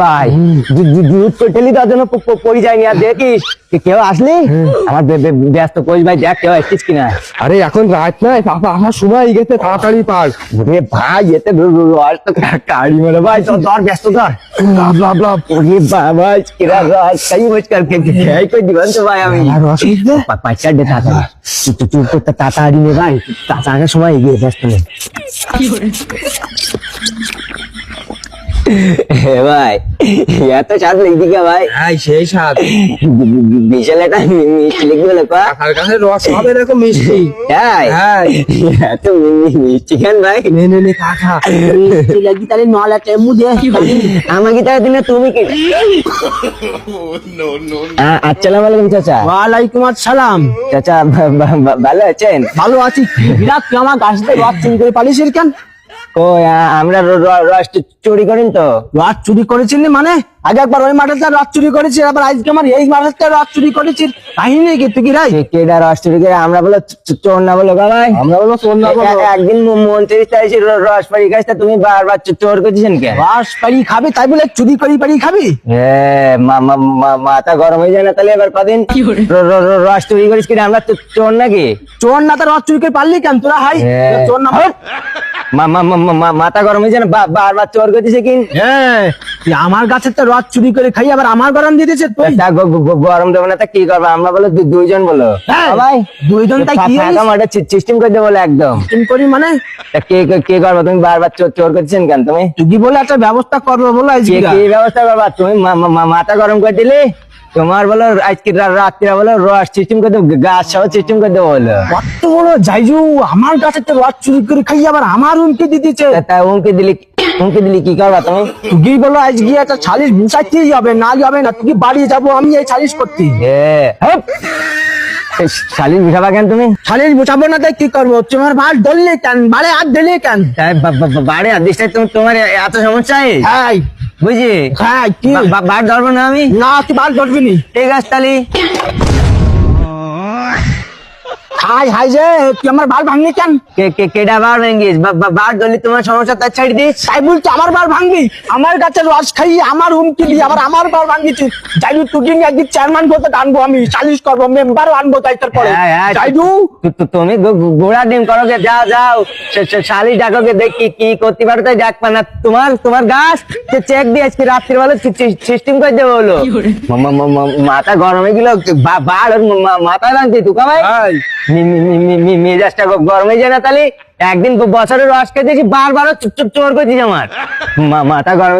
ভাই দুধ টোটালি দেওয়ার জন্য পড়ে যায়নি আর দেখিস কেউ আসলি আমার ব্যস্ত কইস ভাই দেখ কেউ আসছিস কিনা। আরে এখন রাত নাই পাপা আমার সময় গেছে তাড়াতাড়ি পার। রে ভাই এতে রস তো কাড়ি মেরে ভাই তো ধর ব্যস্ত ধর লাভ লাভ লাভ ওরে বাবা কিরা রস খাই মুশকিল খেয়ে কই দিবেন তো ভাই আমি রস দিতে পাঁচটা দে তাড়াতাড়ি চুপ করতে তাড়াতাড়ি নে ভাই তাড়াতাড়ি সময় এগিয়ে ব্যস্ত নেই ভাই এত স্বাদ লিখবি কে ভাই? হ্যাঁ সেই স্বাদ বিশাল একটা মিষ্টি লিখবি বলে কাকার কাছে রস হবে এরকম মিষ্টি। হ্যাঁ হ্যাঁ এত মিষ্টি কেন ভাই? নে নে নে কাকা লাগি তাহলে নলাটা মুদে আমাকে তাহলে দিনে তুমি কি আসসালামু আলাইকুম চাচা। ওয়ালাইকুম আসসালাম। চাচা ভালো আছেন? ভালো আছি। বিরাট তুই আমার গাছ থেকে রস চুরি করে পালিস কেন? কই আমরা রস চুরি করেন তো? রস চুরি করেছিলি মানে আগে একবার ওই মাঠের রস চুরি করেছিস, আবার আজকে আমার এই মাঠের রস চুরি করেছিস, কাহিনী কি তুই কি রাই? কেডা রস চুরি করে? আমরা বলো চোর না বলো ভাই? আমরা বলো শোন না বলো। একদিন মন্ত্রী চাইছি রস পাড়ি খাইতে তুমি বারবার চোর করছেন কেন? রস পাড়ি খাবি তাই বলে চুরি করি পাড়ি খাবি? মাথা গরম হয়ে যায় না তাহলে? এবার কদিন রস চুরি করিস কিনা? আমরা চোর নাকি? চোর না তো রস চুরি করে পারলি কেন তোরা? হাই চোর না মাথা গরম হয়ে যায় না বারবার চোর করতেছে কি? হ্যাঁ তুই আমার গাছের তো রস চুরি করে খাই আবার আমার গরম দিতেছে তুই। গরম দেবো না তা কি করবো? আমরা বলো দুইজন বলো ভাই দুইজন তাই কি সিস্টেম করে দেবো একদম তুমি করি মানে তা কে করবো? তুমি বারবার চোর করছেন কেন তুমি? তুই কি বলে একটা ব্যবস্থা করবো বলো আজকে? কি ব্যবস্থা করবা তুমি? মাথা গরম করে দিলে তোমার বলো আজকে রাত্রিরা বলো রস সিস্টেম করে দেবো, গাছ সহ সিস্টেম করে দেবো বলো। কত বড় যাইজু আমার গাছের তো রস চুরি করে খাই আবার আমার হুমকি দিতেছে। তা হুমকি দিলি কি করবা তুমি? তুই বলো আজকে একটা সালিশ বুঝাইতেই হবে, না যাবে না তুই বাড়ি যাবো আমি এই সালিশ করতে। শালির বিঠাবা কেন তুমি? সালিশ বুঝাবো না তাই কি করবো? তোমার বাল ধরলে কেন? বাড়ে হাত দিলে কেন? বাড়ি আদেশটাই তোমার এত সমস্যা? হ্যাঁ বুঝি হ্যাঁ কি বার ধরবো না আমি? না তুই বাল ধরবি নি। ঠিক আছে তাহলে হাই হাই যে তুই আমার বাল ভাঙলি কেন? কেডা বার ভেঙ্গিস? বার ধরলে তোমার সমস্যা তার ছাড়ি দিস। তাই বলছি আমার বার ভাঙবি? আমার গাছের রস খাই আমার হুমকি দিয়ে আবার আমার বার ভাঙিছিস। যাইডু তুই একদিন চেয়ারম্যান পদে আনবো আমি, সালিশ করবো, মেম্বারও আনবো তাই তারপরে। যাইডু তুমি গোড়া ডিম করো গে, যাও শালি ডাকো গে, দেখি কি করতে পারো তাই ডাক না। তোমার গাছ চেক দিয়ে আজকে রাত্রির বেলা সিস্টেম করে দেবো হলো। মাথা গরমে গেল বার মাথা লাগছে তুকা ভাই। মেজাজটা গরম হয়ে যায় না তাহলে? একদিন বছরের রস খেয়েছি বারবার চোর করছিস আমার মাথা গরম।